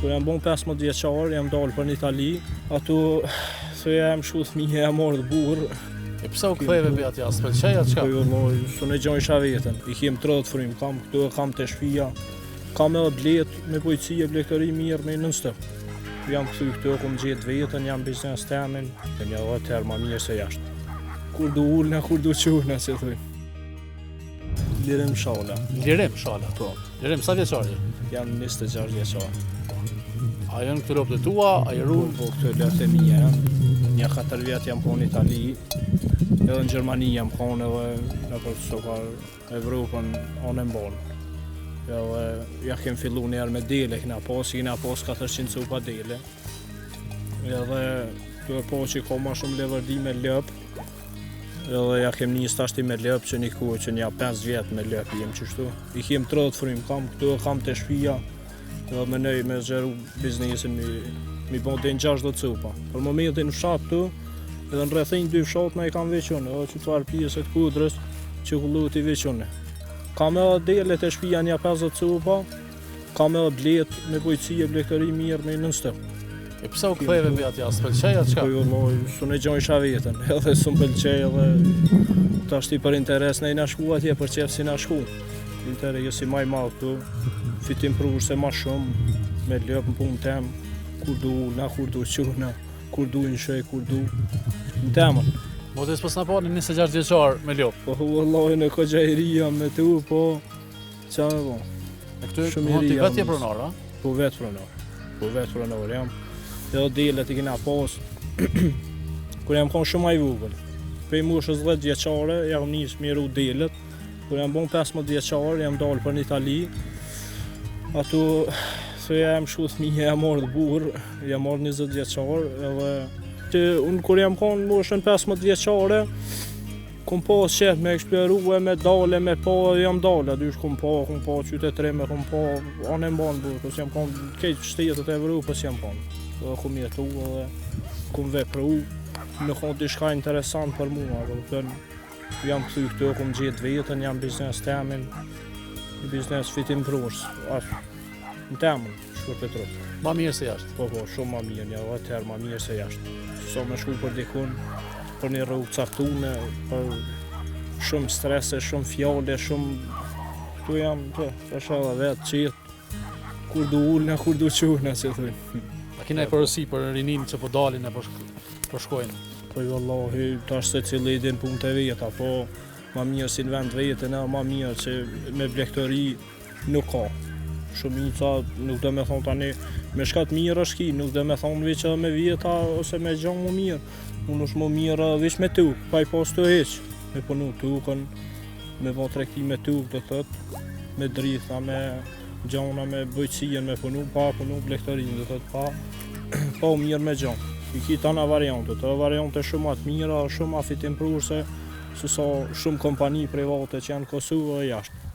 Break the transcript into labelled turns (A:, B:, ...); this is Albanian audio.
A: Kur jam bon 15 vjeçar, jam dalë për në Itali, ato se jam shku fëmijë, jam marrë burr.
B: E pse u ktheve për atja, s'pëlqej atë çka?
A: Po jo, unë gjoj isha vetën. I kem 30 frymë, kam këtu, kam të shtëpia. Kam edhe blet me polici e blegëtori mirë me non-stop. Jam këtu, kom gjetë vetën, jam biznes temin, dhe një atëherë ma mirë se jashtë. Kur du ullna, kur du qurna, që thuj. Lirim Shala.
B: Lirim Shala?
A: Po.
B: Lirim, sa vjeçar je?
A: Jam 26 vjeçar.
B: A janë këtu lopët e tua, a i ru?
A: Po, këtu e lehtë e mija. Një 4 vjetë jam po në Itali, edhe në Gjermani jam konë edhe në për sokar Evropën anë e mbonë. Edhe ja kem fillu njerë me dele, kina pas 400 cupa dele. Edhe tu e po që ka ma shumë leverdi me lëp, edhe ja kem një stashti me lëp që një ku që një 5 vjetë me lëp jem qështu. I kem 30 frymë, kam këtu, kam të shtëpia, edhe me nej me zgjeru biznesin mi bon të 60 cupa. Për momentin në fshat tu, edhe në rrethin 2 fshat me i kam vequne, edhe që të pjesët kudrës që kullu t'i vequne. Kam edhe dele të shtëpia një 50 cupa, kam edhe blet me polici e blegëtori mirë me non-stop.
B: E pse u ktheve për atja, s'pëlqej atë çka?
A: Po jo, unë gjoj isha vetën, edhe s'm pëlqej edhe tash ti për interes ne na shku atje për çfarë si na shku. Interes si më i madh këtu, fitim prurse më shumë me lëp në punë tem, kur du na kur du qurna, kur du në shej, kur du në temën.
B: Motes pas na pani 26 vjeçar me lop.
A: Po vallahi në Koxhairia me tu, po çfarë po.
B: E këtu ti vetë je pronar, a?
A: Po vetë pronar. Po vetë pronar jam. Edhe delet i kena pas. Kur jam konë shumë i vogël. Prej moshës 10 vjeçare jam nis me ru delet. Kur jam bon 15 vjeçar, jam dalë për në Itali. Ato se jam shku fëmijë, jam marrë burr, jam marrë 20 vjeçar, edhe që unë kur jam konë moshën 15 vjeçare, kom pas qef me eksploru e me dale, me pa, jam dale, dysh kom pa qytetrime, kom pa anë e mbanë burr, kësë jam konë kejtë shtetet e Evropës jam konë. Edhe kom jetu edhe kom vepru, në konë diçka interesant për mua, jam këtu këtu, kom gjetë vetën, jam biznes temin, biznes fitim prurs, në temën, shkur Petrov.
B: Ma mirë se jashtë?
A: Po, shumë ma mirë, një atëherë ma mirë se jashtë. Sa me shku për dikun, për një rrugë caktune, për shumë strese, shumë fjale, shumë... Këtu jam, është edhe vetë, qitë, kur du ullna, kur du qurna, që thuj.
B: A kina i përësi për rinin që po dalin e po shkojnë?
A: Po jo Allahi, tash se cilë i din punë të veta, po ma mirë si në vend vetën, ma mirë që me blegëtori nuk ka. Shumica nuk do me thonë tani, me shkat mirë është ki, nuk do me thonë veç edhe me vjeta ose me gjanë më mirë. Unë është më mirë veç me tuk, pa i pas të heq. Me punu tukën, me bo trekti me tuk, do thët, me dritha, me gjana, me bëjtësien, me punu, pa punu blegëtorin, do thët, pa mirë me gjanë. I ki tana variantët, variante shumë atë mira, shumë afitim prurse, se sa shumë kompani private që janë Kosovë e jashtë.